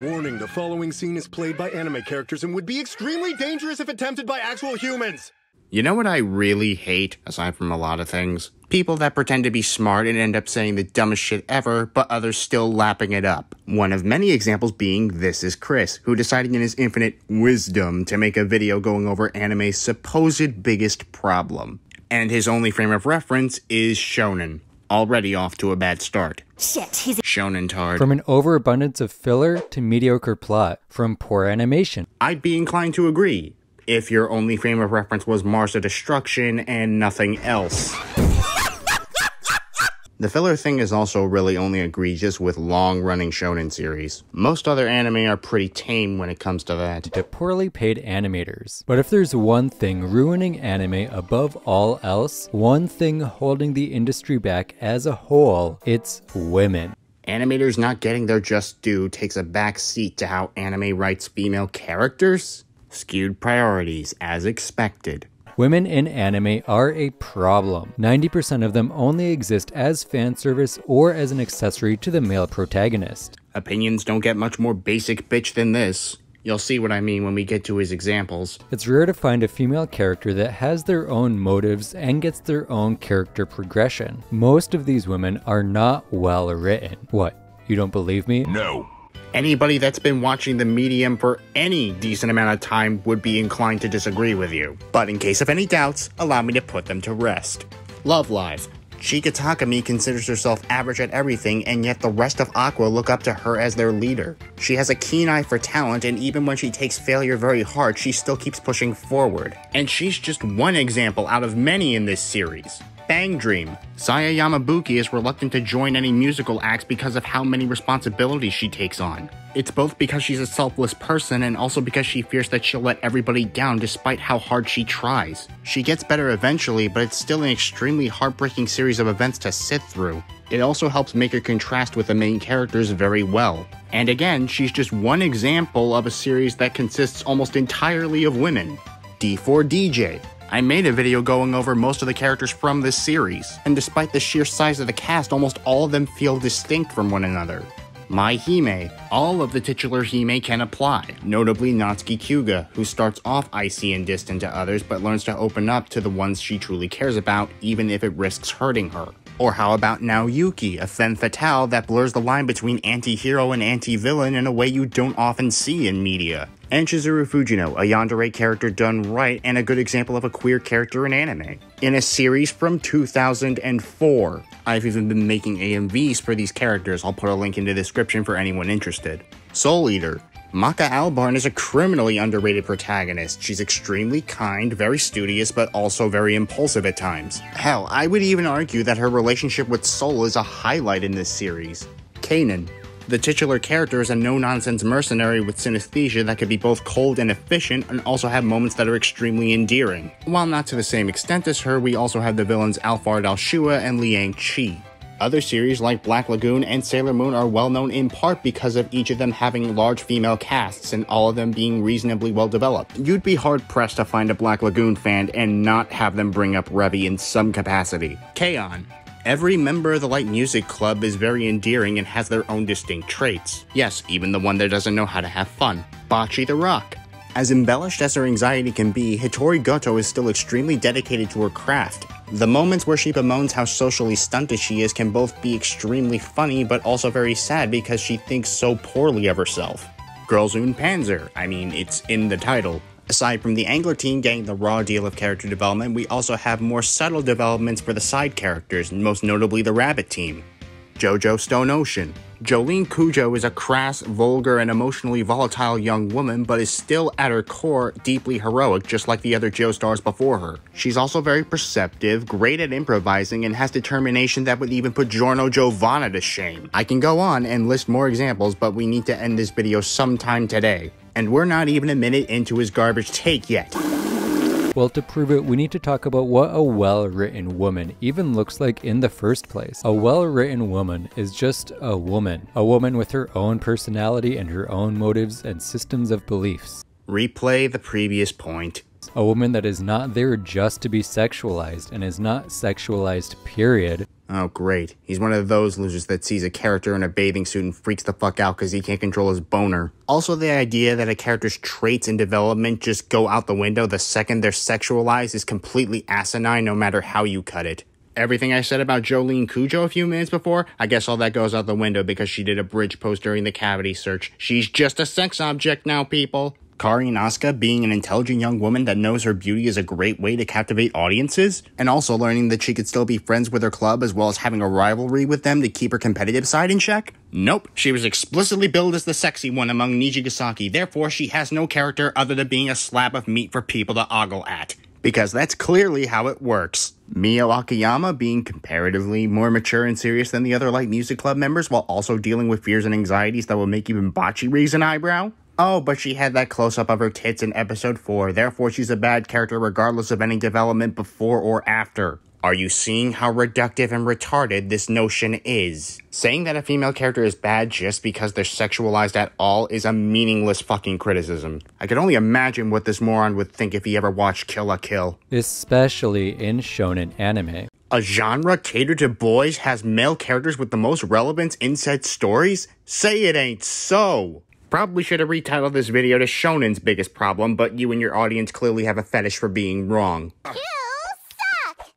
Warning, the following scene is played by anime characters and would be extremely dangerous if attempted by actual humans. You know what I really hate, aside from a lot of things? People that pretend to be smart and end up saying the dumbest shit ever, but others still lapping it up. One of many examples being This Is Chris, who decided in his infinite wisdom to make a video going over anime's supposed biggest problem. And his only frame of reference is shonen. Already off to a bad start. Shit, he's shonen tard. From an overabundance of filler to mediocre plot, from poor animation. I'd be inclined to agree, if your only frame of reference was Mars of Destruction and nothing else. The filler thing is also really only egregious with long-running shonen series. Most other anime are pretty tame when it comes to that. To poorly paid animators. But if there's one thing ruining anime above all else, one thing holding the industry back as a whole, it's women. Animators not getting their just due takes a back seat to how anime writes female characters? Skewed priorities, as expected. Women in anime are a problem. 90% of them only exist as fan service or as an accessory to the male protagonist. Opinions don't get much more basic bitch than this. You'll see what I mean when we get to his examples. It's rare to find a female character that has their own motives and gets their own character progression. Most of these women are not well written. What, you don't believe me? No. Anybody that's been watching the medium for any decent amount of time would be inclined to disagree with you. But in case of any doubts, allow me to put them to rest. Love Live. Chika Takami considers herself average at everything, and yet the rest of Aqua look up to her as their leader. She has a keen eye for talent, and even when she takes failure very hard, she still keeps pushing forward. And she's just one example out of many in this series. Bang Dream. Saya Yamabuki is reluctant to join any musical acts because of how many responsibilities she takes on. It's both because she's a selfless person and also because she fears that she'll let everybody down despite how hard she tries. She gets better eventually, but it's still an extremely heartbreaking series of events to sit through. It also helps make her contrast with the main characters very well. And again, she's just one example of a series that consists almost entirely of women. D4DJ. I made a video going over most of the characters from this series, and despite the sheer size of the cast, almost all of them feel distinct from one another. Mai-HiME. All of the titular Hime can apply, notably Natsuki Kyuga, who starts off icy and distant to others but learns to open up to the ones she truly cares about, even if it risks hurting her. Or how about Naoyuki, a femme fatale that blurs the line between anti-hero and anti-villain in a way you don't often see in media. And Chizuru Fujino, a yandere character done right and a good example of a queer character in anime. In a series from 2004. I've even been making AMVs for these characters. I'll put a link in the description for anyone interested. Soul Eater. Maka Albarn is a criminally underrated protagonist. She's extremely kind, very studious, but also very impulsive at times. Hell, I would even argue that her relationship with Soul is a highlight in this series. Canaan. The titular character is a no-nonsense mercenary with synesthesia that can be both cold and efficient and also have moments that are extremely endearing. While not to the same extent as her, we also have the villains Alfard Al-Shua and Liang Chi. Other series like Black Lagoon and Sailor Moon are well known in part because of each of them having large female casts and all of them being reasonably well developed. You'd be hard pressed to find a Black Lagoon fan and not have them bring up Revy in some capacity. Canaan. Every member of the Light Music Club is very endearing and has their own distinct traits. Yes, even the one that doesn't know how to have fun. Bocchi The Rock. As embellished as her anxiety can be, Hitori Goto is still extremely dedicated to her craft. The moments where she bemoans how socially stunted she is can both be extremely funny but also very sad because she thinks so poorly of herself. Girls Own Panzer. I mean, it's in the title. Aside from the Angler team getting the raw deal of character development, we also have more subtle developments for the side characters, most notably the Rabbit team. JoJo Stone Ocean. Jolene Cujo is a crass, vulgar, and emotionally volatile young woman, but is still at her core deeply heroic, just like the other Jo stars before her. She's also very perceptive, great at improvising, and has determination that would even put Giorno Giovanna to shame. I can go on and list more examples, but we need to end this video sometime today. And we're not even a minute into his garbage take yet. Well, to prove it, we need to talk about what a well-written woman even looks like in the first place. A well-written woman is just a woman with her own personality and her own motives and systems of beliefs. Replay the previous point. A woman that is not there just to be sexualized and is not sexualized, period. Oh, great. He's one of those losers that sees a character in a bathing suit and freaks the fuck out because he can't control his boner. Also, the idea that a character's traits and development just go out the window the second they're sexualized is completely asinine no matter how you cut it. Everything I said about Jolene Cujo a few minutes before, I guess all that goes out the window because she did a bridge post during the cavity search. She's just a sex object now, people. Kari and Asuka being an intelligent young woman that knows her beauty is a great way to captivate audiences, and also learning that she could still be friends with her club as well as having a rivalry with them to keep her competitive side in check? Nope, she was explicitly billed as the sexy one among Nijigasaki, therefore she has no character other than being a slab of meat for people to ogle at. Because that's clearly how it works. Mio Akiyama being comparatively more mature and serious than the other Light Music Club members while also dealing with fears and anxieties that will make even Bocchi raise an eyebrow? Oh, but she had that close-up of her tits in episode 4, therefore she's a bad character regardless of any development before or after. Are you seeing how reductive and retarded this notion is? Saying that a female character is bad just because they're sexualized at all is a meaningless fucking criticism. I can only imagine what this moron would think if he ever watched Kill la Kill. Especially in shonen anime. A genre catered to boys has male characters with the most relevance in said stories? Say it ain't so! Probably should have retitled this video to Shonen's biggest problem, but you and your audience clearly have a fetish for being wrong. You suck!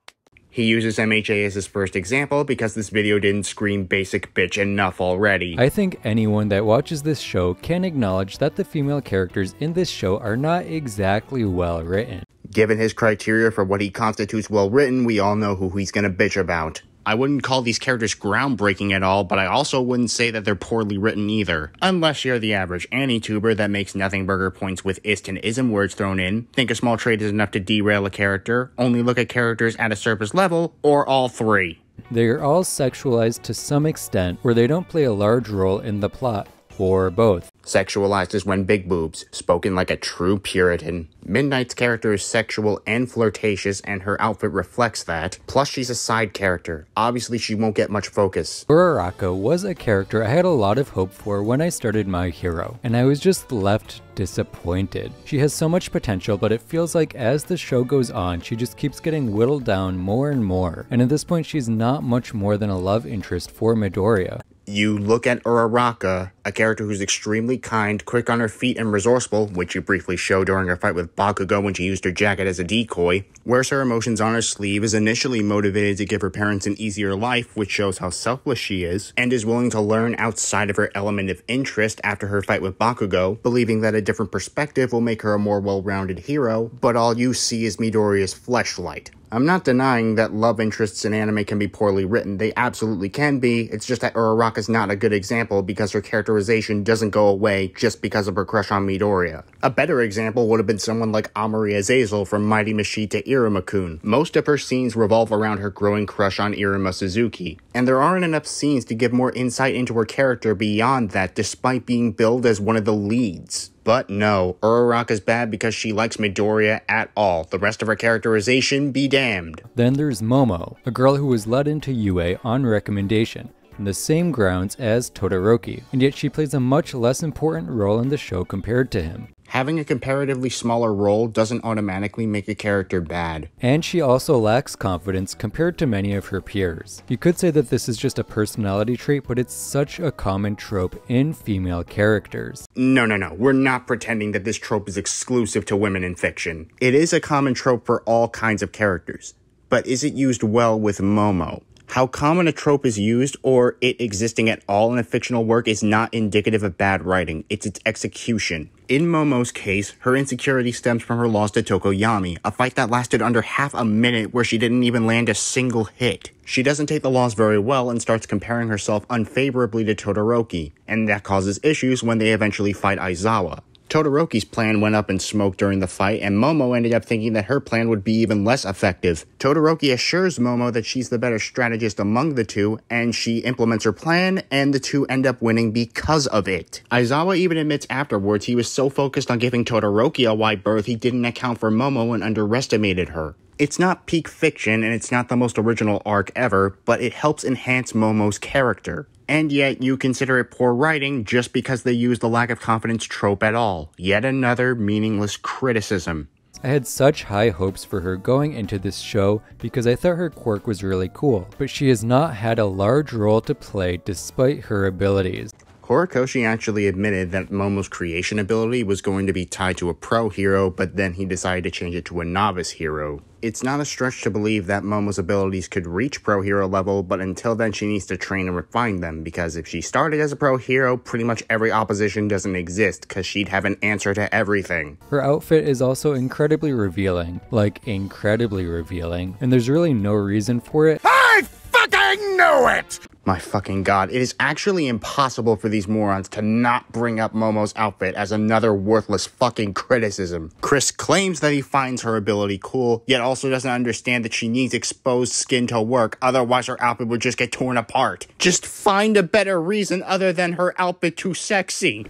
He uses MHA as his first example because this video didn't scream basic bitch enough already. I think anyone that watches this show can acknowledge that the female characters in this show are not exactly well written. Given his criteria for what he constitutes well written, we all know who he's gonna bitch about. I wouldn't call these characters groundbreaking at all, but I also wouldn't say that they're poorly written either. Unless you're the average AniTuber that makes nothing burger points with ist and ism words thrown in, think a small trait is enough to derail a character, only look at characters at a surface level, or all three. They are all sexualized to some extent where they don't play a large role in the plot, or both. Sexualized is when big boobs, spoken like a true Puritan. Midnight's character is sexual and flirtatious, and her outfit reflects that. Plus, she's a side character. Obviously, she won't get much focus. Uraraka was a character I had a lot of hope for when I started My Hero, and I was just left disappointed. She has so much potential, but it feels like as the show goes on, she just keeps getting whittled down more and more, and at this point she's not much more than a love interest for Midoriya. You look at Uraraka, a character who's extremely kind, quick on her feet, and resourceful, which you briefly show during her fight with Bakugo when she used her jacket as a decoy, wears her emotions on her sleeve, is initially motivated to give her parents an easier life, which shows how selfless she is, and is willing to learn outside of her element of interest after her fight with Bakugo, believing that a different perspective will make her a more well-rounded hero, but all you see is Midoriya's fleshlight. I'm not denying that love interests in anime can be poorly written. They absolutely can be. It's just that Uraraka's not a good example because her characterization doesn't go away just because of her crush on Midoriya. A better example would have been someone like Amari Azazel from Mairimashita Iruma-kun. Most of her scenes revolve around her growing crush on Iruma Suzuki, and there aren't enough scenes to give more insight into her character beyond that despite being billed as one of the leads. But no, Uraraka's bad because she likes Midoriya at all. The rest of her characterization be damned. Then there's Momo, a girl who was led into UA on recommendation, on the same grounds as Todoroki, and yet she plays a much less important role in the show compared to him. Having a comparatively smaller role doesn't automatically make a character bad. And she also lacks confidence compared to many of her peers. You could say that this is just a personality trait, but it's such a common trope in female characters. No, we're not pretending that this trope is exclusive to women in fiction. It is a common trope for all kinds of characters. But is it used well with Momo? How common a trope is used, or it existing at all in a fictional work, is not indicative of bad writing. It's its execution. In Momo's case, her insecurity stems from her loss to Tokoyami, a fight that lasted under half a minute where she didn't even land a single hit. She doesn't take the loss very well and starts comparing herself unfavorably to Todoroki, and that causes issues when they eventually fight Aizawa. Todoroki's plan went up in smoke during the fight, and Momo ended up thinking that her plan would be even less effective. Todoroki assures Momo that she's the better strategist among the two, and she implements her plan, and the two end up winning because of it. Aizawa even admits afterwards he was so focused on giving Todoroki a wide berth he didn't account for Momo and underestimated her. It's not peak fiction, and it's not the most original arc ever, but it helps enhance Momo's character. And yet you consider it poor writing just because they use the lack of confidence trope at all. Yet another meaningless criticism. I had such high hopes for her going into this show because I thought her quirk was really cool, but she has not had a large role to play despite her abilities. Horikoshi actually admitted that Momo's creation ability was going to be tied to a pro hero, but then he decided to change it to a novice hero. It's not a stretch to believe that Momo's abilities could reach pro hero level, but until then she needs to train and refine them, because if she started as a pro hero, pretty much every opposition doesn't exist, because she'd have an answer to everything. Her outfit is also incredibly revealing, like incredibly revealing, and there's really no reason for it. I fucking knew it! My fucking god, it is actually impossible for these morons to not bring up Momo's outfit as another worthless fucking criticism. Chris claims that he finds her ability cool, yet also doesn't understand that she needs exposed skin to work, otherwise her outfit would just get torn apart. Just find a better reason other than her outfit too sexy.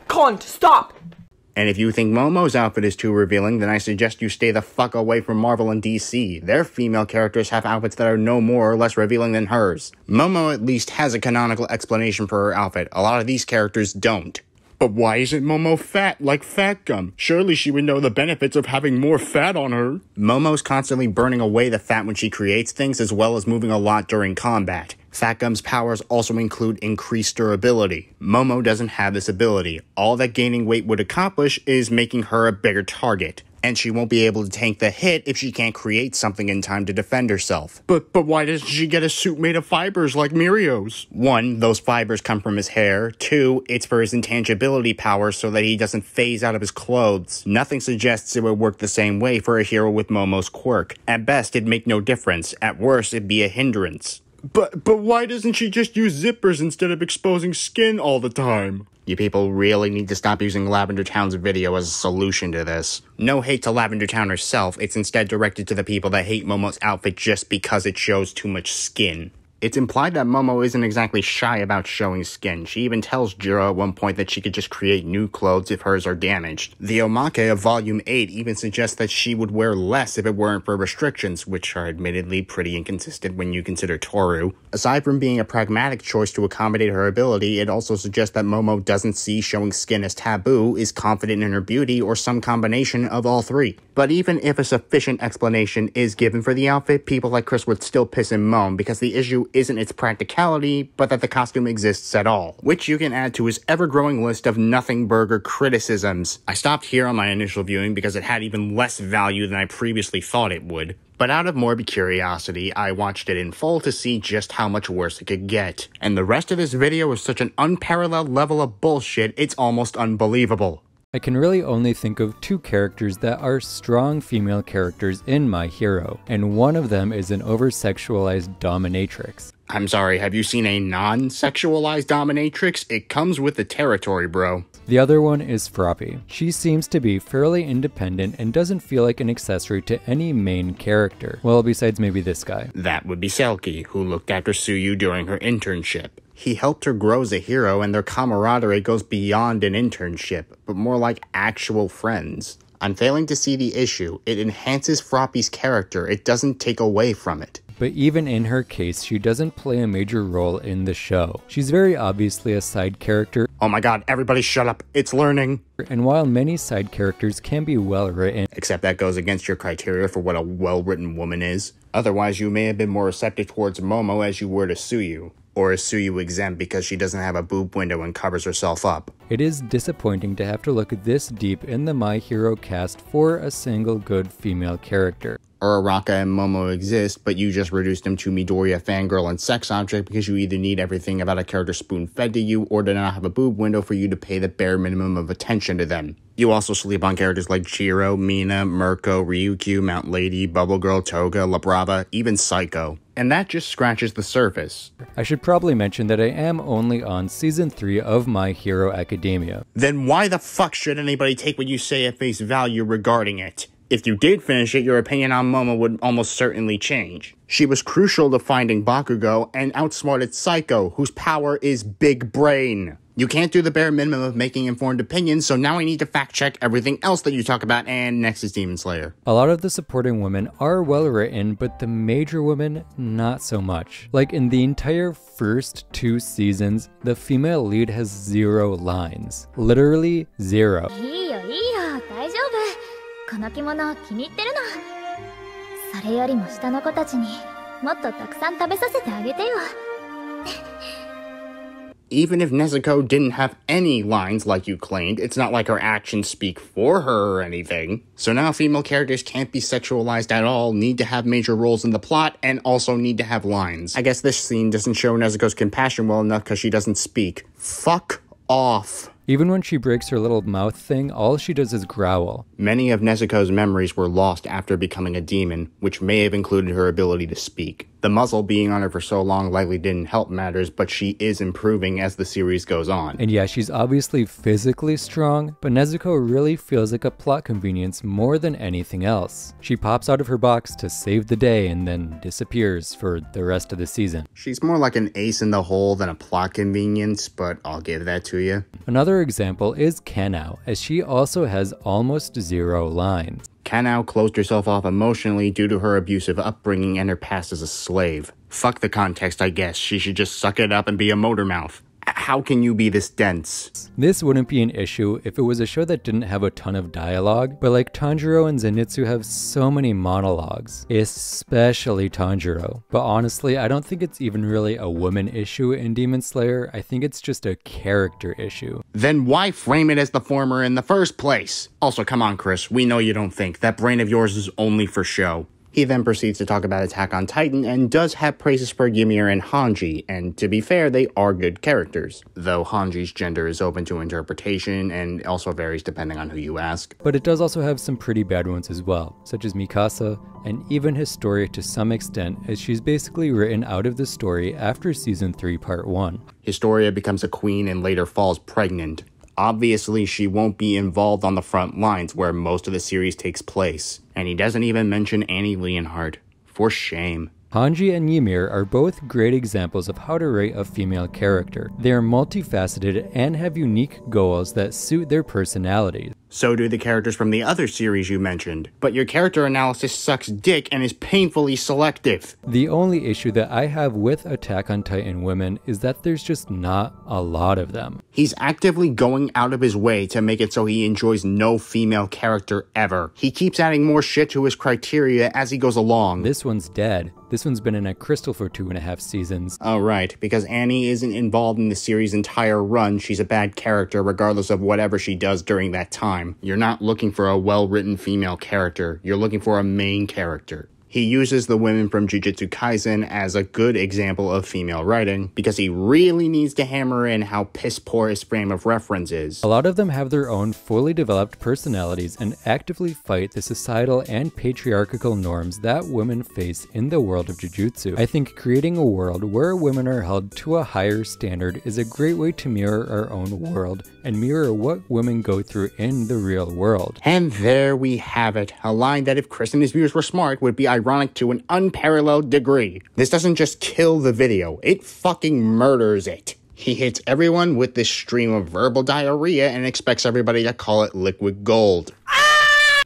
Cunt, stop! And if you think Momo's outfit is too revealing, then I suggest you stay the fuck away from Marvel and DC. Their female characters have outfits that are no more or less revealing than hers. Momo at least has a canonical explanation for her outfit. A lot of these characters don't. But why isn't Momo fat like Fat Gum? Surely she would know the benefits of having more fat on her. Momo's constantly burning away the fat when she creates things, as well as moving a lot during combat. Fat Gum's powers also include increased durability. Momo doesn't have this ability. All that gaining weight would accomplish is making her a bigger target. And she won't be able to tank the hit if she can't create something in time to defend herself. But why doesn't she get a suit made of fibers like Mirio's? 1, those fibers come from his hair. 2, it's for his intangibility power so that he doesn't phase out of his clothes. Nothing suggests it would work the same way for a hero with Momo's quirk. At best, it'd make no difference. At worst, it'd be a hindrance. But why doesn't she just use zippers instead of exposing skin all the time? You people really need to stop using Lavender Town's video as a solution to this. No hate to Lavender Town herself, it's instead directed to the people that hate Momo's outfit just because it shows too much skin. It's implied that Momo isn't exactly shy about showing skin. She even tells Jiro at one point that she could just create new clothes if hers are damaged. The Omake of Volume 8 even suggests that she would wear less if it weren't for restrictions, which are admittedly pretty inconsistent when you consider Toru. Aside from being a pragmatic choice to accommodate her ability, it also suggests that Momo doesn't see showing skin as taboo, is confident in her beauty, or some combination of all three. But even if a sufficient explanation is given for the outfit, people like Chris would still piss and moan because the issue isn't its practicality, but that the costume exists at all, which you can add to his ever-growing list of nothing burger criticisms. I stopped here on my initial viewing because it had even less value than I previously thought it would. But out of morbid curiosity, I watched it in full to see just how much worse it could get. And the rest of this video is such an unparalleled level of bullshit, it's almost unbelievable. I can really only think of 2 characters that are strong female characters in My Hero, and one of them is an over-sexualized dominatrix. I'm sorry, have you seen a non-sexualized dominatrix? It comes with the territory, bro. The other one is Froppy. She seems to be fairly independent and doesn't feel like an accessory to any main character. Well, besides maybe this guy. That would be Selkie, who looked after Tsuyu during her internship. He helped her grow as a hero, and their camaraderie goes beyond an internship, but more like actual friends. I'm failing to see the issue. It enhances Froppy's character, it doesn't take away from it. But even in her case, she doesn't play a major role in the show. She's very obviously a side character. Oh my god, everybody shut up, it's learning! And while many side characters can be well written, except that goes against your criteria for what a well-written woman is. Otherwise, you may have been more receptive towards Momo as you were to Tsuyu. Or is Tsuyu exempt because she doesn't have a boob window and covers herself up? It is disappointing to have to look this deep in the My Hero cast for a single good female character. Uraraka and Momo exist, but you just reduced them to Midoriya, fangirl, and sex object because you either need everything about a character spoon-fed to you or do not have a boob window for you to pay the bare minimum of attention to them. You also sleep on characters like Chiro, Mina, Mirko, Ryukyu, Mount Lady, Bubble Girl, Toga, La Brava, even Psycho. And that just scratches the surface. I should probably mention that I am only on Season 3 of My Hero Academia. Then why the fuck should anybody take what you say at face value regarding it? If you did finish it, your opinion on Momo would almost certainly change. She was crucial to finding Bakugo and outsmarted Psycho, whose power is big brain. You can't do the bare minimum of making informed opinions, so now I need to fact check everything else that you talk about, and next is Demon Slayer. A lot of the supporting women are well written, but the major women, not so much. Like in the entire first 2 seasons, the female lead has 0 lines. Literally 0. この着物気に入ってるの。それよりも下の子たちにもっとたくさん食べさせてあげてよ。Even if Nezuko didn't have any lines like you claimed, it's not like her actions speak for her or anything. So now female characters can't be sexualized at all, need to have major roles in the plot, and also need to have lines. I guess this scene doesn't show Nezuko's compassion well enough because she doesn't speak. Fuck off. Even when she breaks her little mouth thing, all she does is growl. Many of Nezuko's memories were lost after becoming a demon, which may have included her ability to speak. The muzzle being on her for so long likely didn't help matters, but she is improving as the series goes on. And yeah, she's obviously physically strong, but Nezuko really feels like a plot convenience more than anything else. She pops out of her box to save the day and then disappears for the rest of the season. She's more like an ace in the hole than a plot convenience, but I'll give that to you. Another example is Canaan, as she also has almost zero lines. Canaan closed herself off emotionally due to her abusive upbringing and her past as a slave. Fuck the context, I guess. She should just suck it up and be a motor mouth. How can you be this dense? This wouldn't be an issue if it was a show that didn't have a ton of dialogue, but like Tanjiro and Zenitsu have so many monologues, especially Tanjiro. But honestly, I don't think it's even really a woman issue in Demon Slayer. I think it's just a character issue. Then why frame it as the former in the first place? Also, come on, Chris, we know you don't think. That brain of yours is only for show. He then proceeds to talk about Attack on Titan and does have praises for Ymir and Hanji, and to be fair, they are good characters. Though Hanji's gender is open to interpretation and also varies depending on who you ask. But it does also have some pretty bad ones as well, such as Mikasa, and even Historia to some extent, as she's basically written out of the story after Season 3 Part 1. Historia becomes a queen and later falls pregnant. Obviously, she won't be involved on the front lines where most of the series takes place. And he doesn't even mention Annie Leonhardt. For shame. Hanji and Ymir are both great examples of how to write a female character. They are multifaceted and have unique goals that suit their personalities. So do the characters from the other series you mentioned. But your character analysis sucks dick and is painfully selective. The only issue that I have with Attack on Titan women is that there's just not a lot of them. He's actively going out of his way to make it so he enjoys no female character ever. He keeps adding more shit to his criteria as he goes along. This one's dead. This one's been in a crystal for 2.5 seasons. Oh right, because Annie isn't involved in the series' entire run, she's a bad character regardless of whatever she does during that time. You're not looking for a well-written female character, you're looking for a main character. He uses the women from Jujutsu Kaisen as a good example of female writing, because he really needs to hammer in how piss-poor his frame of reference is. A lot of them have their own fully developed personalities and actively fight the societal and patriarchal norms that women face in the world of Jujutsu. I think creating a world where women are held to a higher standard is a great way to mirror our own world and mirror what women go through in the real world. And there we have it, a line that if Chris and his viewers were smart would be ironic to an unparalleled degree. This doesn't just kill the video, it fucking murders it. He hits everyone with this stream of verbal diarrhea and expects everybody to call it liquid gold.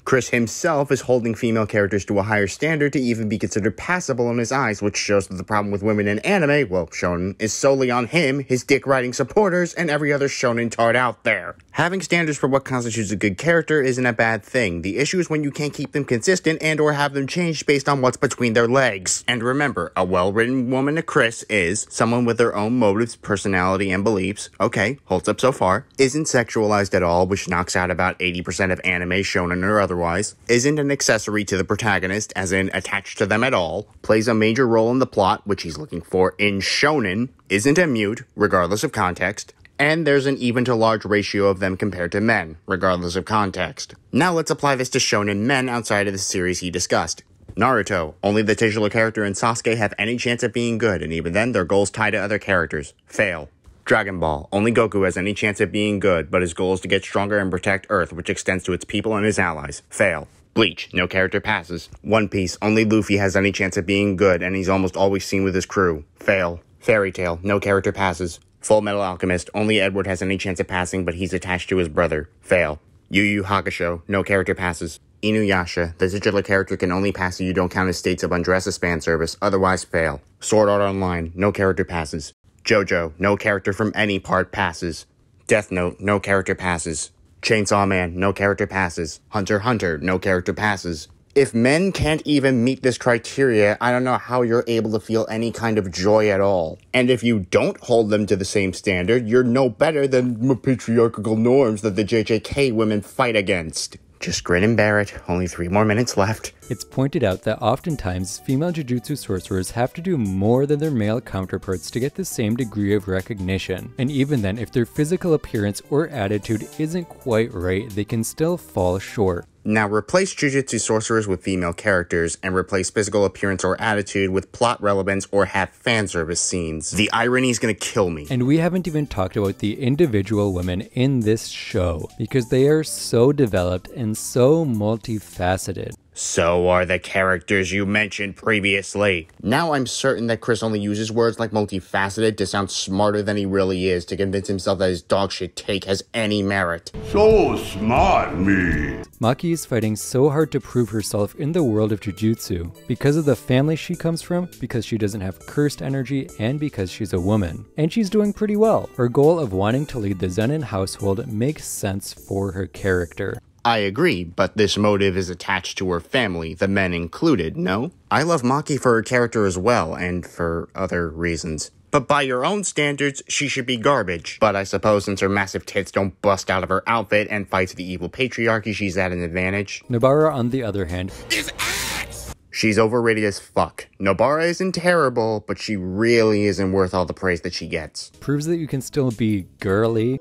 Chris himself is holding female characters to a higher standard to even be considered passable in his eyes, which shows that the problem with women in anime, well, shonen, is solely on him, his dick-riding supporters, and every other shonen tard out there. Having standards for what constitutes a good character isn't a bad thing. The issue is when you can't keep them consistent and or have them changed based on what's between their legs. And remember, a well-written woman to Chris is someone with their own motives, personality, and beliefs. Okay, holds up so far. Isn't sexualized at all, which knocks out about 80% of anime, shonen, or otherwise. Isn't an accessory to the protagonist, as in attached to them at all. Plays a major role in the plot, which he's looking for in shonen. Isn't a mute, regardless of context. And there's an even to large ratio of them compared to men, regardless of context. Now let's apply this to shonen men outside of the series he discussed. Naruto, only the titular character and Sasuke have any chance of being good, and even then their goals tie to other characters. Fail. Dragon Ball, only Goku has any chance of being good, but his goal is to get stronger and protect Earth, which extends to its people and his allies. Fail. Bleach, no character passes. One Piece, only Luffy has any chance of being good, and he's almost always seen with his crew. Fail. Fairy Tail, no character passes. Full Metal Alchemist, only Edward has any chance of passing, but he's attached to his brother. Fail. Yu Yu Hakusho, no character passes. Inuyasha, the titular character can only pass if you don't count his states of undress as fan service, otherwise fail. Sword Art Online, no character passes. JoJo, no character from any part passes. Death Note, no character passes. Chainsaw Man, no character passes. Hunter x Hunter, no character passes. If men can't even meet this criteria, I don't know how you're able to feel any kind of joy at all. And if you don't hold them to the same standard, you're no better than the patriarchal norms that the JJK women fight against. Just grin and bear it, only 3 more minutes left. It's pointed out that oftentimes female Jujutsu sorcerers have to do more than their male counterparts to get the same degree of recognition. And even then, if their physical appearance or attitude isn't quite right, they can still fall short. Now replace Jujutsu sorcerers with female characters, and replace physical appearance or attitude with plot relevance or have fan service scenes. The irony is gonna kill me. And we haven't even talked about the individual women in this show, because they are so developed and so multifaceted. So are the characters you mentioned previously. Now I'm certain that Chris only uses words like multifaceted to sound smarter than he really is, to convince himself that his dogshit take has any merit. So smart, me. Maki is fighting so hard to prove herself in the world of Jujutsu, because of the family she comes from, because she doesn't have cursed energy, and because she's a woman. And she's doing pretty well. Her goal of wanting to lead the Zenin household makes sense for her character. I agree, but this motive is attached to her family, the men included, no? I love Maki for her character as well, and for other reasons. But by your own standards, she should be garbage. But I suppose since her massive tits don't bust out of her outfit and fights the evil patriarchy, she's at an advantage. Nobara, on the other hand, is ass! She's overrated as fuck. Nobara isn't terrible, but she really isn't worth all the praise that she gets. Proves that you can still be girly,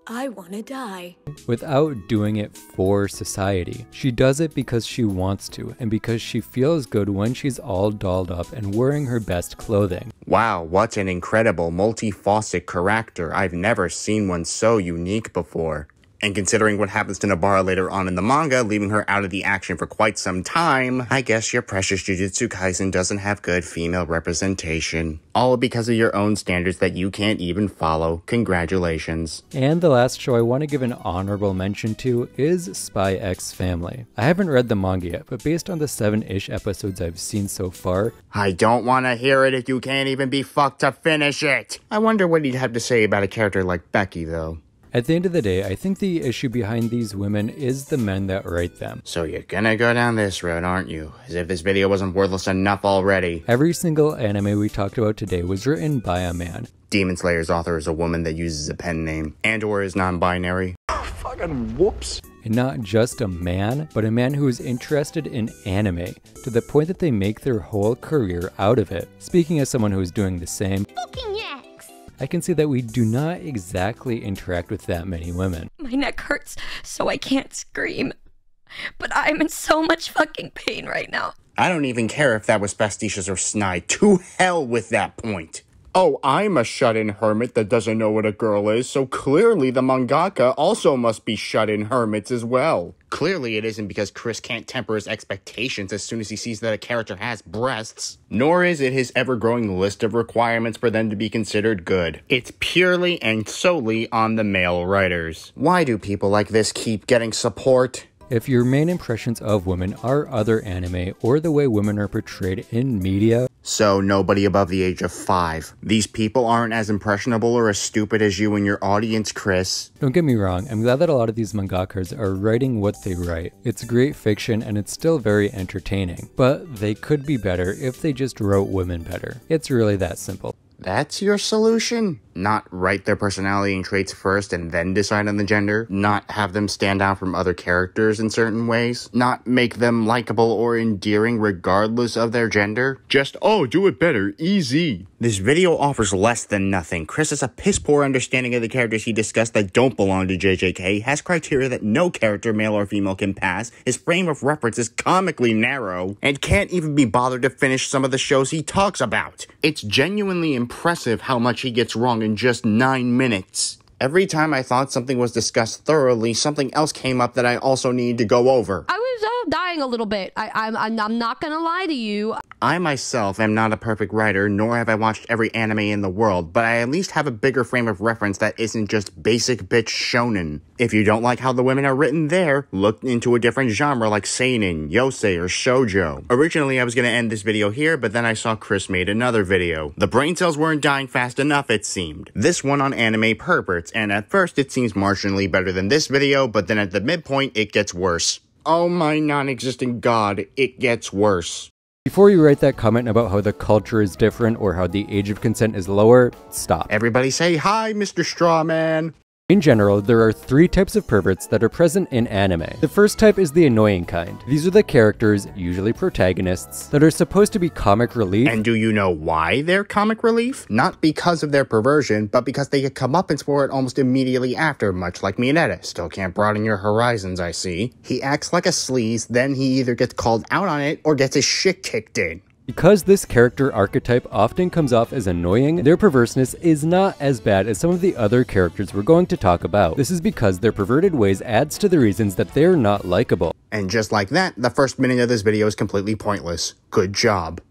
I wanna die, without doing it for society. She does it because she wants to, and because she feels good when she's all dolled up and wearing her best clothing. Wow, what an incredible multifaceted character. I've never seen one so unique before. And considering what happens to Nobara later on in the manga, leaving her out of the action for quite some time, I guess your precious Jujutsu Kaisen doesn't have good female representation. All because of your own standards that you can't even follow. Congratulations. And the last show I want to give an honorable mention to is Spy X Family. I haven't read the manga yet, but based on the 7-ish episodes I've seen so far, I don't want to hear it if you can't even be fucked to finish it. I wonder what he'd have to say about a character like Becky, though. At the end of the day, I think the issue behind these women is the men that write them. So you're gonna go down this road, aren't you? As if this video wasn't worthless enough already. Every single anime we talked about today was written by a man. Demon Slayer's author is a woman that uses a pen name, and or is non-binary. Fucking whoops. And not just a man, but a man who is interested in anime, to the point that they make their whole career out of it. Speaking as someone who is doing the same, Fucking yes! I can see that we do not exactly interact with that many women. my neck hurts so I can't scream. But I'm in so much fucking pain right now. I don't even care if that was facetious or snide. To hell with that point. Oh, I'm a shut-in hermit that doesn't know what a girl is, so clearly the mangaka also must be shut-in hermits as well. Clearly it isn't because Chris can't temper his expectations as soon as he sees that a character has breasts. Nor is it his ever-growing list of requirements for them to be considered good. It's purely and solely on the male writers. Why do people like this keep getting support? If your main impressions of women are other anime or the way women are portrayed in media, so nobody above the age of 5. These people aren't as impressionable or as stupid as you and your audience, Chris. Don't get me wrong, I'm glad that a lot of these mangakas are writing what they write. It's great fiction and it's still very entertaining, but they could be better if they just wrote women better. It's really that simple. That's your solution? Not write their personality and traits first and then decide on the gender? Not have them stand out from other characters in certain ways? Not make them likable or endearing regardless of their gender? Just, oh, do it better, easy. This video offers less than nothing. Chris has a piss-poor understanding of the characters he discussed that don't belong to JJK, has criteria that no character, male or female, can pass, his frame of reference is comically narrow, and can't even be bothered to finish some of the shows he talks about. It's genuinely impressive how much he gets wrong in just 9 minutes. Every time I thought something was discussed thoroughly, something else came up that I also needed to go over. I was dying a little bit. I'm not gonna lie to you. I myself am not a perfect writer, nor have I watched every anime in the world, but I at least have a bigger frame of reference that isn't just basic bitch shonen. If you don't like how the women are written there, look into a different genre like seinen, yosei, or shoujo. Originally I was gonna end this video here, but then I saw Chris made another video. The brain cells weren't dying fast enough, it seemed. This one on anime perverts, and at first it seems marginally better than this video, but then at the midpoint it gets worse. Oh my non-existent god, it gets worse. Before you write that comment about how the culture is different or how the age of consent is lower, stop. Everybody say hi, Mr. Strawman. In general, there are 3 types of perverts that are present in anime. The first type is the annoying kind. These are the characters, usually protagonists, that are supposed to be comic relief. And do you know why they're comic relief? Not because of their perversion, but because they get comeuppance for it almost immediately after, much like Mineta. Still can't broaden your horizons, I see. He acts like a sleaze, then he either gets called out on it or gets his shit kicked in. Because this character archetype often comes off as annoying, their perverseness is not as bad as some of the other characters we're going to talk about. This is because their perverted ways adds to the reasons that they're not likable. And just like that, the first minute of this video is completely pointless. Good job.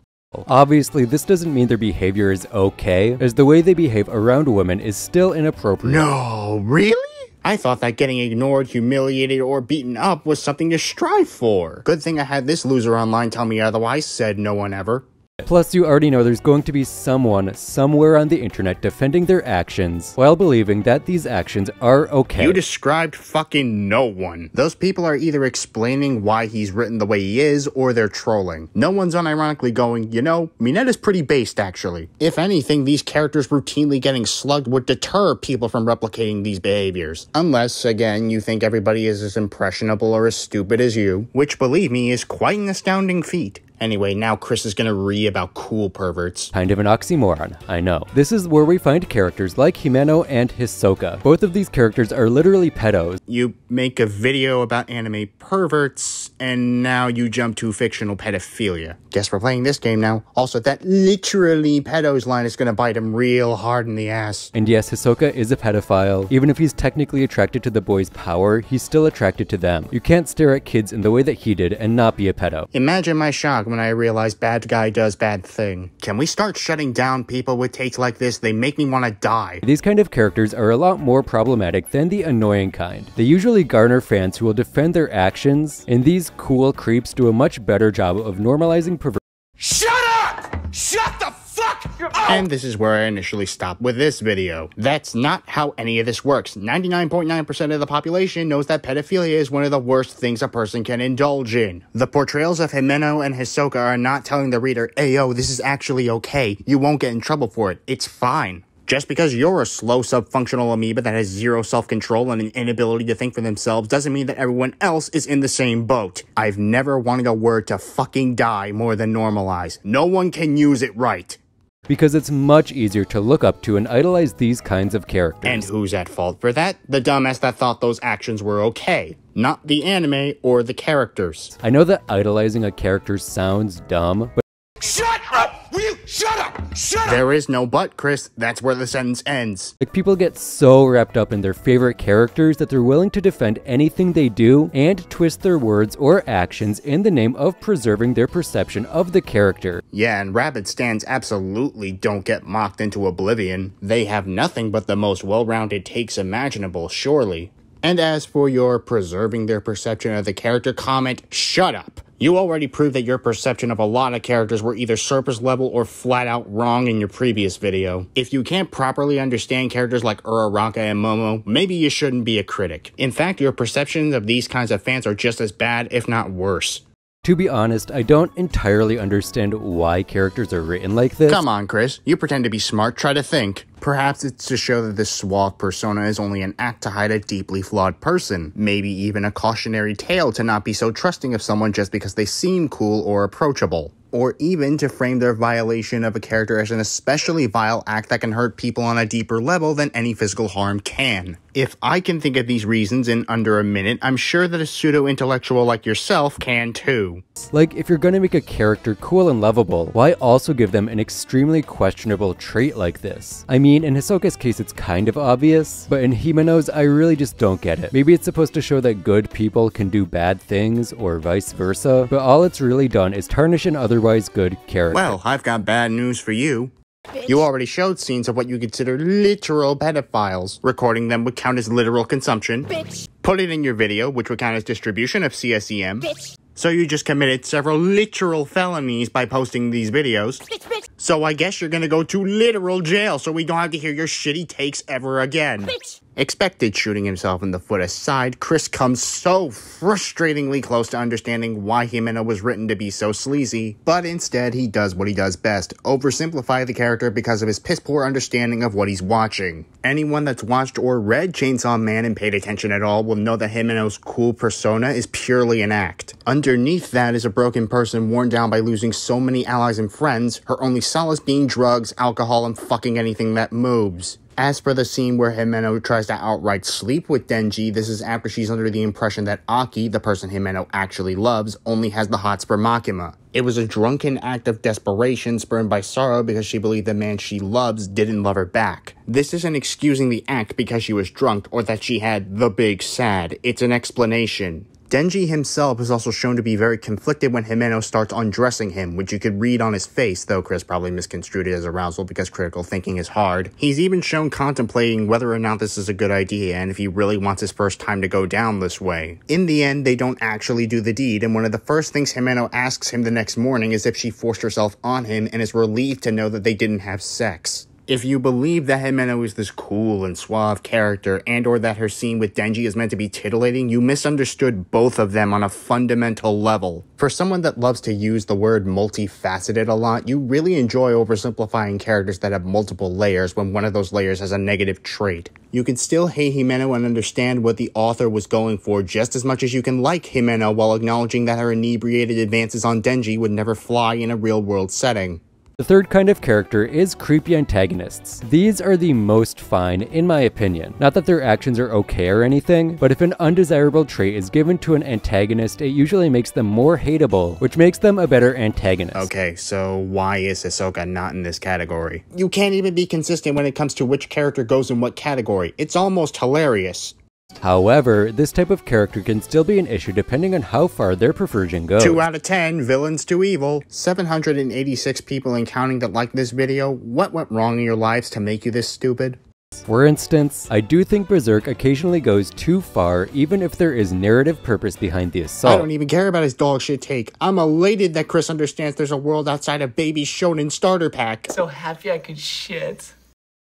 Obviously, this doesn't mean their behavior is okay, as the way they behave around women is still inappropriate. No, really? I thought that getting ignored, humiliated, or beaten up was something to strive for. Good thing I had this loser online tell me otherwise, said no one ever. Plus, you already know there's going to be someone somewhere on the internet defending their actions while believing that these actions are okay. You described fucking no one. Those people are either explaining why he's written the way he is, or they're trolling. No one's unironically going, you know, Mineta's pretty based actually. If anything, these characters routinely getting slugged would deter people from replicating these behaviors. Unless, again, you think everybody is as impressionable or as stupid as you, which believe me is quite an astounding feat. Anyway, now Chris is gonna read about cool perverts. Kind of an oxymoron, I know. This is where we find characters like Himeno and Hisoka. Both of these characters are literally pedos. You make a video about anime perverts, and now you jump to fictional pedophilia. Guess we're playing this game now. Also, that literally pedos line is gonna bite him real hard in the ass. And yes, Hisoka is a pedophile. Even if he's technically attracted to the boys' power, he's still attracted to them. You can't stare at kids in the way that he did and not be a pedo. Imagine my shock when I realized bad guy does bad thing. Can we start shutting down people with takes like this? They make me want to die. These kind of characters are a lot more problematic than the annoying kind. They usually garner fans who will defend their actions, and these cool creeps do a much better job of normalizing perversion. Shut up! Shut the fuck up! And this is where I initially stopped with this video. That's not how any of this works. 99.9% of the population knows that pedophilia is one of the worst things a person can indulge in. The portrayals of Himeno and Hisoka are not telling the reader, hey yo, this is actually okay. You won't get in trouble for it. It's fine. Just because you're a slow subfunctional amoeba that has zero self-control and an inability to think for themselves doesn't mean that everyone else is in the same boat. I've never wanted a word to fucking die more than normalize. No one can use it right. Because it's much easier to look up to and idolize these kinds of characters. And who's at fault for that? The dumbass that thought those actions were okay. Not the anime or the characters. I know that idolizing a character sounds dumb, but Shut up! Will you shut up? Shut up! There is no but, Chris. That's where the sentence ends. like, people get so wrapped up in their favorite characters that they're willing to defend anything they do and twist their words or actions in the name of preserving their perception of the character. Yeah, and rabid stans absolutely don't get mocked into oblivion. They have nothing but the most well-rounded takes imaginable, surely. And as for your preserving their perception of the character comment, shut up. You already proved that your perception of a lot of characters were either surface level or flat out wrong in your previous video. If you can't properly understand characters like Uraraka and Momo, maybe you shouldn't be a critic. In fact, your perceptions of these kinds of fans are just as bad, if not worse. To be honest, I don't entirely understand why characters are written like this. Come on, Chris. You pretend to be smart, try to think. Perhaps it's to show that this suave persona is only an act to hide a deeply flawed person. Maybe even a cautionary tale to not be so trusting of someone just because they seem cool or approachable. Or even to frame their violation of a character as an especially vile act that can hurt people on a deeper level than any physical harm can. If I can think of these reasons in under a minute, I'm sure that a pseudo-intellectual like yourself can too. Like, if you're gonna make a character cool and lovable, why also give them an extremely questionable trait like this? I mean, mean, in Hisoka's case it's kind of obvious, but in Himeno's I really just don't get it. Maybe it's supposed to show that good people can do bad things, or vice versa, but all it's really done is tarnish an otherwise good character. Well, I've got bad news for you. You already showed scenes of what you consider literal pedophiles. Recording them would count as literal consumption. Put it in your video, which would count as distribution of CSEM. So you just committed several literal felonies by posting these videos. So I guess you're gonna go to literal jail so we don't have to hear your shitty takes ever again. Expected shooting himself in the foot aside, Chris comes so frustratingly close to understanding why Himeno was written to be so sleazy, but instead he does what he does best, oversimplify the character because of his piss-poor understanding of what he's watching. Anyone that's watched or read Chainsaw Man and paid attention at all will know that Himeno's cool persona is purely an act. Underneath that is a broken person worn down by losing so many allies and friends, her only solace being drugs, alcohol, and fucking anything that moves. As for the scene where Himeno tries to outright sleep with Denji, this is after she's under the impression that Aki, the person Himeno actually loves, only has the hots for Makima. It was a drunken act of desperation spurred by sorrow because she believed the man she loves didn't love her back. This isn't excusing the act because she was drunk or that she had the big sad, it's an explanation. Denji himself is also shown to be very conflicted when Himeno starts undressing him, which you could read on his face, though Chris probably misconstrued it as arousal because critical thinking is hard. He's even shown contemplating whether or not this is a good idea and if he really wants his first time to go down this way. In the end, they don't actually do the deed, and one of the first things Himeno asks him the next morning is if she forced herself on him and is relieved to know that they didn't have sex. If you believe that Himeno is this cool and suave character and or that her scene with Denji is meant to be titillating, you misunderstood both of them on a fundamental level. For someone that loves to use the word multifaceted a lot, you really enjoy oversimplifying characters that have multiple layers when one of those layers has a negative trait. You can still hate Himeno and understand what the author was going for just as much as you can like Himeno while acknowledging that her inebriated advances on Denji would never fly in a real-world setting. The third kind of character is creepy antagonists. These are the most fine, in my opinion. Not that their actions are okay or anything, but if an undesirable trait is given to an antagonist, it usually makes them more hateable, which makes them a better antagonist. Okay, so why is Hisoka not in this category? You can't even be consistent when it comes to which character goes in what category. It's almost hilarious. However, this type of character can still be an issue depending on how far their perversion goes. 2 out of 10, villains too evil. 786 people and counting that like this video. What went wrong in your lives to make you this stupid? For instance, I do think Berserk occasionally goes too far even if there is narrative purpose behind the assault. I don't even care about his dog shit take. I'm elated that Chris understands there's a world outside of Baby Shonen starter pack. So happy I could shit.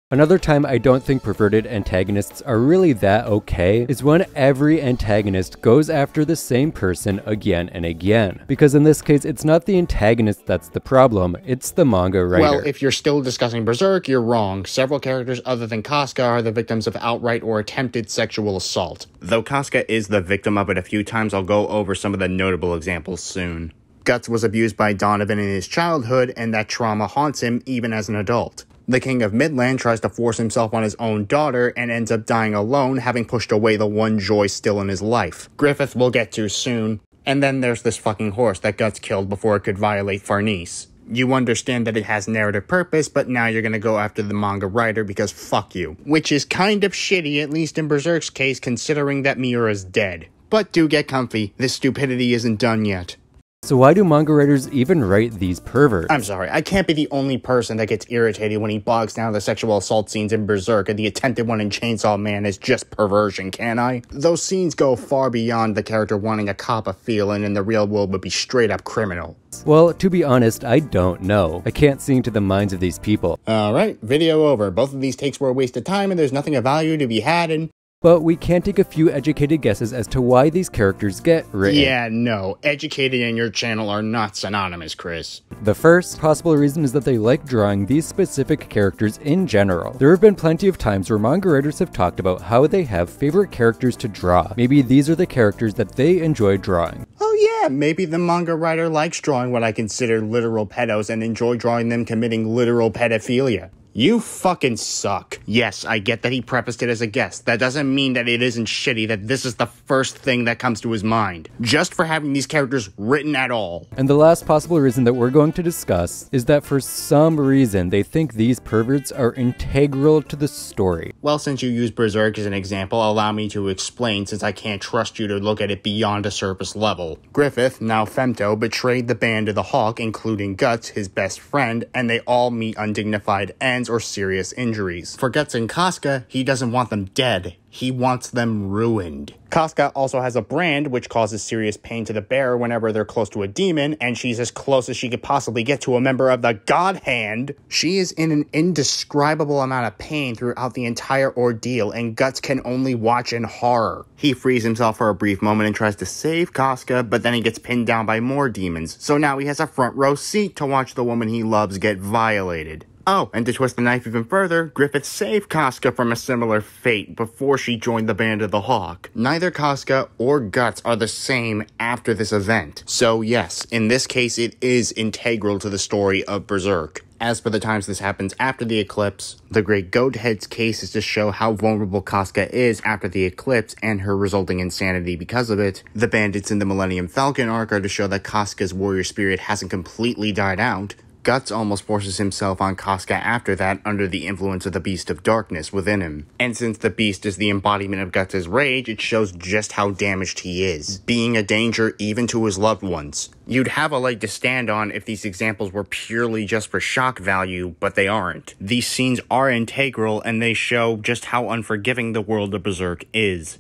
Another time I don't think perverted antagonists are really that okay is when every antagonist goes after the same person again and again. Because in this case, it's not the antagonist that's the problem, it's the manga writer. Well, if you're still discussing Berserk, you're wrong. Several characters other than Casca are the victims of outright or attempted sexual assault. Though Casca is the victim of it a few times, I'll go over some of the notable examples soon. Guts was abused by Donovan in his childhood, and that trauma haunts him even as an adult. The King of Midland tries to force himself on his own daughter and ends up dying alone, having pushed away the one joy still in his life. Griffith we'll get to soon. And then there's this fucking horse that Guts killed before it could violate Farnese. You understand that it has narrative purpose, but now you're gonna go after the manga writer because fuck you. Which is kind of shitty, at least in Berserk's case, considering that Miura's dead. But do get comfy, this stupidity isn't done yet. So why do manga writers even write these perverts? I'm sorry, I can't be the only person that gets irritated when he bogs down the sexual assault scenes in Berserk and the attempted one in Chainsaw Man is just perversion, can I? Those scenes go far beyond the character wanting a cop of feel and in the real world would be straight up criminal. Well, to be honest, I don't know. I can't see into the minds of these people. Alright, video over. Both of these takes were a waste of time and there's nothing of value to be had in. But we can take a few educated guesses as to why these characters get written. Yeah, no. Educated and your channel are not synonymous, Chris. The first possible reason is that they like drawing these specific characters in general. There have been plenty of times where manga writers have talked about how they have favorite characters to draw. Maybe these are the characters that they enjoy drawing. Oh yeah, maybe the manga writer likes drawing what I consider literal pedos and enjoy drawing them committing literal pedophilia. You fucking suck. Yes, I get that he prefaced it as a guess. That doesn't mean that it isn't shitty that this is the first thing that comes to his mind, just for having these characters written at all. And the last possible reason that we're going to discuss is that for some reason they think these perverts are integral to the story. Well, since you use Berserk as an example, allow me to explain, since I can't trust you to look at it beyond a surface level. Griffith, now Femto, betrayed the band of the Hawk, including Guts, his best friend, and they all meet undignified ends or serious injuries. For Guts and Casca, he doesn't want them dead. He wants them ruined. Casca also has a brand which causes serious pain to the bearer whenever they're close to a demon, and she's as close as she could possibly get to a member of the God Hand. She is in an indescribable amount of pain throughout the entire ordeal, and Guts can only watch in horror. He frees himself for a brief moment and tries to save Casca, but then he gets pinned down by more demons, so now he has a front row seat to watch the woman he loves get violated. Oh, and to twist the knife even further, Griffith saved Casca from a similar fate before she joined the Band of the Hawk. Neither Casca or Guts are the same after this event. So yes, in this case it is integral to the story of Berserk. As for the times this happens after the eclipse, the Great Goathead's case is to show how vulnerable Casca is after the eclipse and her resulting insanity because of it. The bandits in the Millennium Falcon arc are to show that Casca's warrior spirit hasn't completely died out. Guts almost forces himself on Casca after that under the influence of the Beast of Darkness within him. And since the Beast is the embodiment of Guts' rage, it shows just how damaged he is, being a danger even to his loved ones. You'd have a leg to stand on if these examples were purely just for shock value, but they aren't. These scenes are integral, and they show just how unforgiving the world of Berserk is.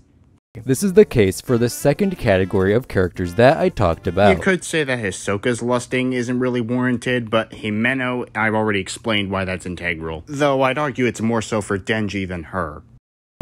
This is the case for the second category of characters that I talked about. You could say that Hisoka's lusting isn't really warranted, but Himeno, I've already explained why that's integral. Though I'd argue it's more so for Denji than her.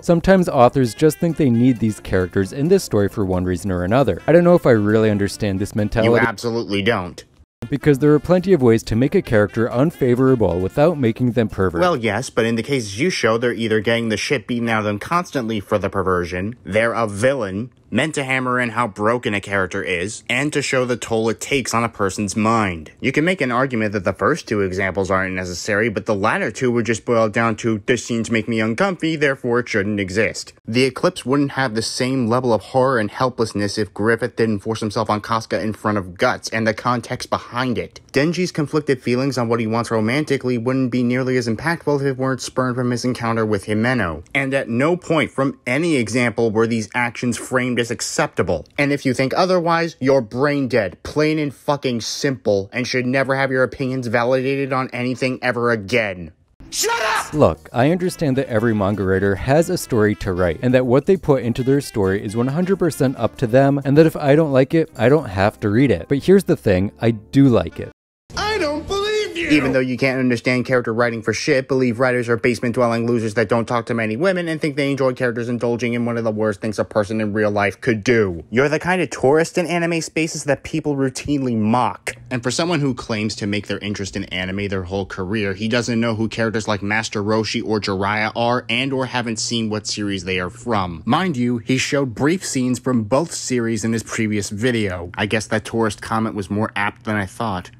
Sometimes authors just think they need these characters in this story for one reason or another. I don't know if I really understand this mentality. You absolutely don't. Because there are plenty of ways to make a character unfavorable without making them pervert. Well, yes, but in the cases you show, they're either getting the shit beaten out of them constantly for the perversion, they're a villain, meant to hammer in how broken a character is, and to show the toll it takes on a person's mind. You can make an argument that the first two examples aren't necessary, but the latter two would just boil down to, this scenes make me uncomfy, therefore it shouldn't exist. The eclipse wouldn't have the same level of horror and helplessness if Griffith didn't force himself on Casca in front of Guts, and the context behind it. Denji's conflicted feelings on what he wants romantically wouldn't be nearly as impactful if it weren't spurned from his encounter with Himeno. And at no point from any example were these actions framed as acceptable. And if you think otherwise, you're brain dead, plain and fucking simple, and should never have your opinions validated on anything ever again. Shut up! Look, I understand that every manga writer has a story to write, and that what they put into their story is 100% up to them, and that if I don't like it, I don't have to read it. But here's the thing, I do like it. I don't believe you! Even though you can't understand character writing for shit, believe writers are basement-dwelling losers that don't talk to many women and think they enjoy characters indulging in one of the worst things a person in real life could do. You're the kind of tourist in anime spaces that people routinely mock. And for someone who claims to make their interest in anime their whole career, he doesn't know who characters like Master Roshi or Jiraiya are and or haven't seen what series they are from. Mind you, he showed brief scenes from both series in his previous video. I guess that tourist comment was more apt than I thought.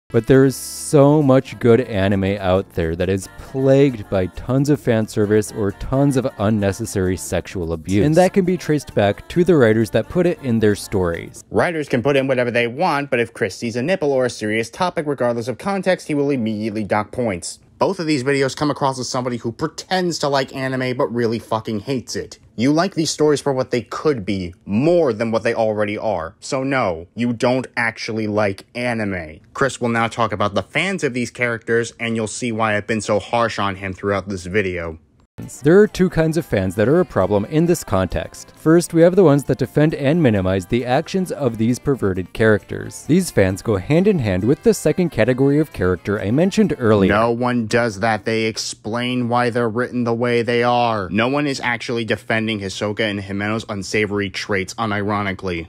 But there is so much good anime out there that is plagued by tons of fan service or tons of unnecessary sexual abuse. And that can be traced back to the writers that put it in their stories. Writers can put in whatever they want, but if Chris sees a nipple or a serious topic, regardless of context, he will immediately dock points. Both of these videos come across as somebody who pretends to like anime but really fucking hates it. You like these stories for what they could be, more than what they already are. So no, you don't actually like anime. Chris will now talk about the fans of these characters, and you'll see why I've been so harsh on him throughout this video. There are two kinds of fans that are a problem in this context. First, we have the ones that defend and minimize the actions of these perverted characters. These fans go hand in hand with the second category of character I mentioned earlier. No one does that. They explain why they're written the way they are. No one is actually defending Hisoka and Himeno's unsavory traits unironically.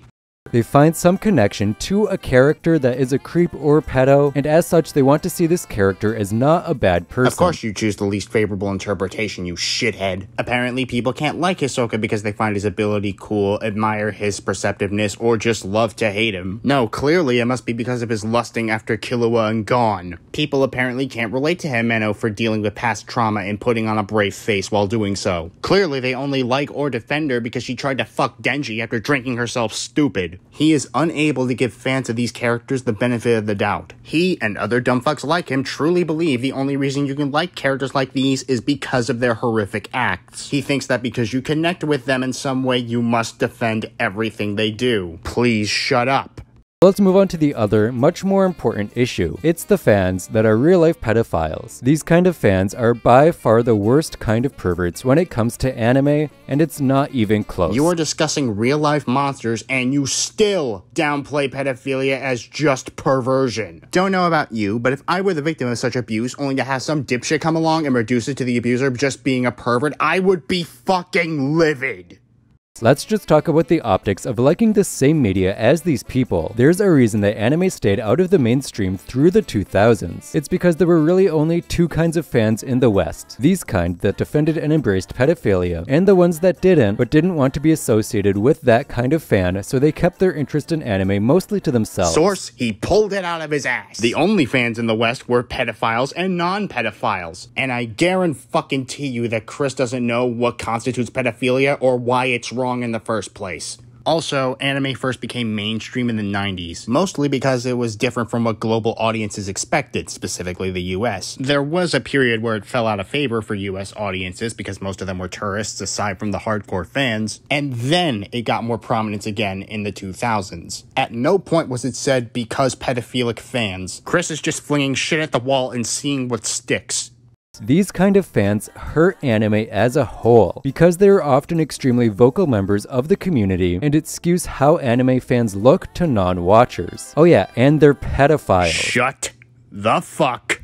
They find some connection to a character that is a creep or pedo, and as such they want to see this character as not a bad person. Of course you choose the least favorable interpretation, you shithead. Apparently people can't like Hisoka because they find his ability cool, admire his perceptiveness, or just love to hate him. No, clearly it must be because of his lusting after Killua and Gon. People apparently can't relate to Himeno for dealing with past trauma and putting on a brave face while doing so. Clearly they only like or defend her because she tried to fuck Denji after drinking herself stupid. He is unable to give fans of these characters the benefit of the doubt. He and other dumbfucks like him truly believe the only reason you can like characters like these is because of their horrific acts. He thinks that because you connect with them in some way, you must defend everything they do. Please shut up. Let's move on to the other, much more important issue. It's the fans that are real-life pedophiles. These kind of fans are by far the worst kind of perverts when it comes to anime, and it's not even close. You are discussing real-life monsters, and you still downplay pedophilia as just perversion. Don't know about you, but if I were the victim of such abuse, only to have some dipshit come along and reduce it to the abuser just being a pervert, I would be fucking livid. Let's just talk about the optics of liking the same media as these people. There's a reason that anime stayed out of the mainstream through the 2000s. It's because there were really only two kinds of fans in the West. These kind that defended and embraced pedophilia, and the ones that didn't, but didn't want to be associated with that kind of fan, so they kept their interest in anime mostly to themselves. Source, he pulled it out of his ass. The only fans in the West were pedophiles and non-pedophiles. And I guarantee you that Chris doesn't know what constitutes pedophilia or why it's wrong in the first place. Also, anime first became mainstream in the 90s, mostly because it was different from what global audiences expected, specifically the US. There was a period where it fell out of favor for US audiences because most of them were tourists aside from the hardcore fans, and then it got more prominence again in the 2000s. At no point was it said because pedophilic fans. Chris is just flinging shit at the wall and seeing what sticks. These kind of fans hurt anime as a whole, because they are often extremely vocal members of the community, and it skews how anime fans look to non-watchers. Oh yeah, and they're pedophiles. Shut the fuck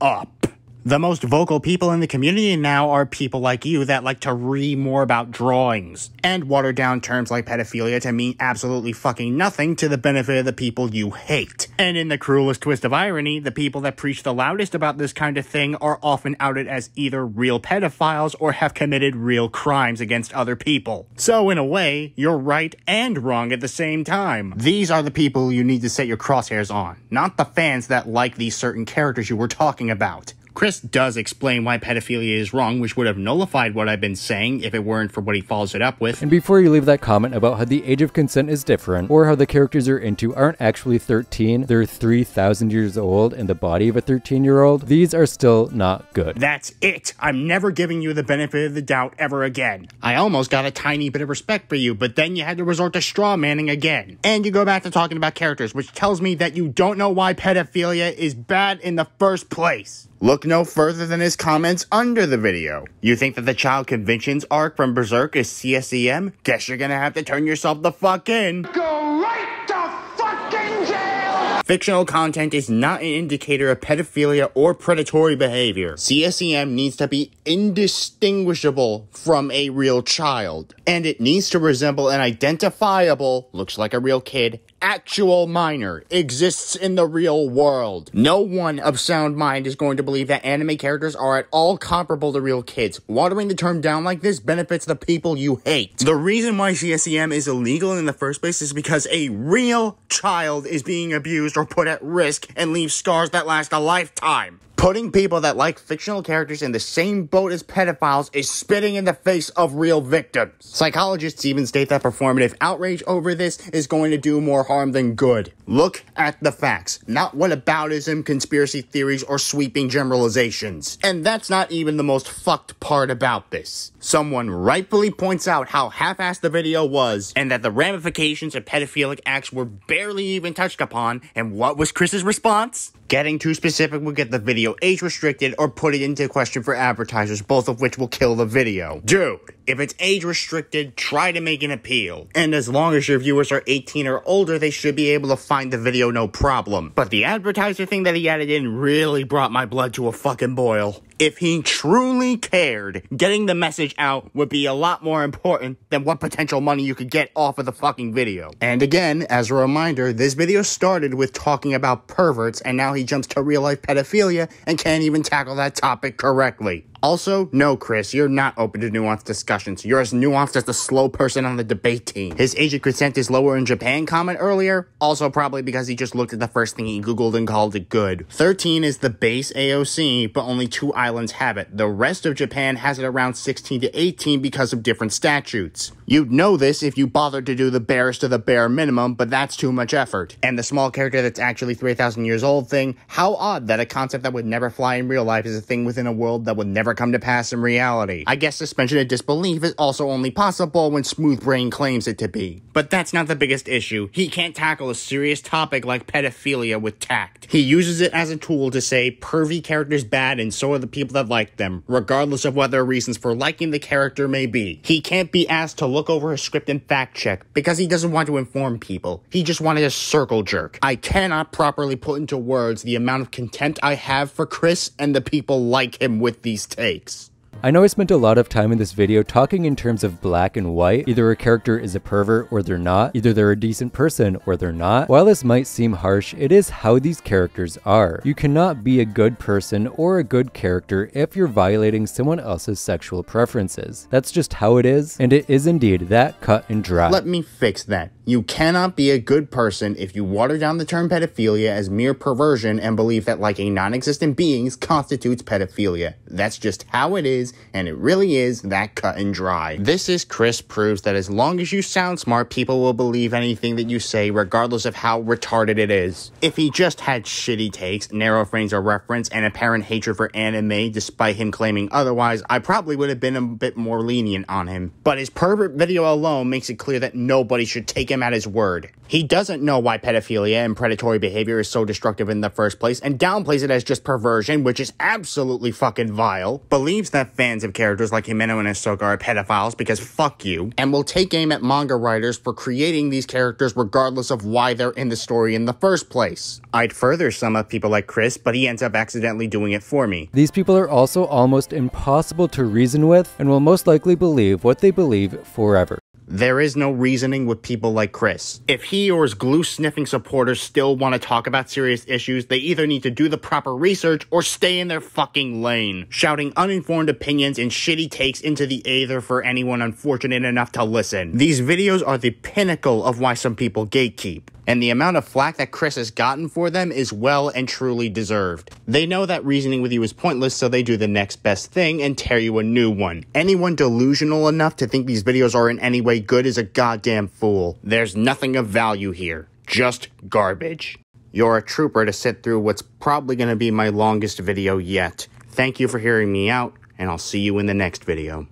up. The most vocal people in the community now are people like you that like to read more about drawings and water down terms like pedophilia to mean absolutely fucking nothing to the benefit of the people you hate. And in the cruelest twist of irony, the people that preach the loudest about this kind of thing are often outed as either real pedophiles or have committed real crimes against other people. So in a way, you're right and wrong at the same time. These are the people you need to set your crosshairs on, not the fans that like these certain characters you were talking about. Chris does explain why pedophilia is wrong, which would have nullified what I've been saying if it weren't for what he follows it up with. And before you leave that comment about how the age of consent is different, or how the characters you're into aren't actually 13, they're 3,000 years old in the body of a 13-year-old, these are still not good. That's it! I'm never giving you the benefit of the doubt ever again. I almost got a tiny bit of respect for you, but then you had to resort to straw manning again. And you go back to talking about characters, which tells me that you don't know why pedophilia is bad in the first place. Look no further than his comments under the video. You think that the Child Conventions arc from Berserk is CSEM? Guess you're gonna have to turn yourself the fuck in. Go right to fucking jail! Fictional content is not an indicator of pedophilia or predatory behavior. CSEM needs to be indistinguishable from a real child. And it needs to resemble an identifiable, looks like a real kid, actual minor exists in the real world. No one of sound mind is going to believe that anime characters are at all comparable to real kids. Watering the term down like this benefits the people you hate. The reason why CSEM is illegal in the first place is because a real child is being abused or put at risk and leaves scars that last a lifetime. Putting people that like fictional characters in the same boat as pedophiles is spitting in the face of real victims. Psychologists even state that performative outrage over this is going to do more harm than good. Look at the facts, not whataboutism, conspiracy theories, or sweeping generalizations. And that's not even the most fucked part about this. Someone rightfully points out how half-assed the video was, and that the ramifications of pedophilic acts were barely even touched upon, and what was Chris's response? Getting too specific will get the video age restricted or put it into question for advertisers, both of which will kill the video. Dude, If it's age restricted, try to make an appeal. And as long as your viewers are 18 or older, they should be able to find the video no problem. But the advertiser thing that he added in really brought my blood to a fucking boil. If he truly cared, getting the message out would be a lot more important than what potential money you could get off of the fucking video. And again, as a reminder, this video started with talking about perverts, and now he jumps to real-life pedophilia and can't even tackle that topic correctly. Also, no, Chris, you're not open to nuanced discussions. You're as nuanced as the slow person on the debate team. His age of consent is lower in Japan comment earlier, also probably because he just looked at the first thing he googled and called it good. 13 is the base AOC, but only 2 islands have it. The rest of Japan has it around 16 to 18 because of different statutes. You'd know this if you bothered to do the barest of the bare minimum, but that's too much effort. And the small character that's actually 3,000 years old thing, how odd that a concept that would never fly in real life is a thing within a world that would never come to pass in reality. I guess suspension of disbelief is also only possible when Smooth Brain claims it to be. But that's not the biggest issue. He can't tackle a serious topic like pedophilia with tact. He uses it as a tool to say pervy characters bad and so are the people that like them, regardless of what their reasons for liking the character may be. He can't be asked to look over his script and fact check because he doesn't want to inform people. He just wanted a circle jerk. I cannot properly put into words the amount of contempt I have for Chris and the people like him with these takes. I know I spent a lot of time in this video talking in terms of black and white. Either a character is a pervert or they're not. Either they're a decent person or they're not. While this might seem harsh, it is how these characters are. You cannot be a good person or a good character if you're violating someone else's sexual preferences. That's just how it is, and it is indeed that cut and dry. Let me fix that. You cannot be a good person if you water down the term pedophilia as mere perversion and believe that liking non-existent beings constitutes pedophilia. That's just how it is, and it really is that cut and dry. This is Chris proves that as long as you sound smart, people will believe anything that you say, regardless of how retarded it is. If he just had shitty takes, narrow frames of reference, and apparent hatred for anime, despite him claiming otherwise, I probably would have been a bit more lenient on him. But his pervert video alone makes it clear that nobody should take him at his word. He doesn't know why pedophilia and predatory behavior is so destructive in the first place, and downplays it as just perversion, which is absolutely fucking vile. Believes that fans of characters like Himeno and Ahsoka are pedophiles because fuck you, and will take aim at manga writers for creating these characters regardless of why they're in the story in the first place. I'd further sum up people like Chris, but he ends up accidentally doing it for me. These people are also almost impossible to reason with and will most likely believe what they believe forever. There is no reasoning with people like Chris. If he or his glue-sniffing supporters still want to talk about serious issues, they either need to do the proper research or stay in their fucking lane, shouting uninformed opinions and shitty takes into the aether for anyone unfortunate enough to listen. These videos are the pinnacle of why some people gatekeep, and the amount of flack that Chris has gotten for them is well and truly deserved. They know that reasoning with you is pointless, so they do the next best thing and tear you a new one. Anyone delusional enough to think these videos are in any way good is a goddamn fool. There's nothing of value here. Just garbage. You're a trooper to sit through what's probably going to be my longest video yet. Thank you for hearing me out, and I'll see you in the next video.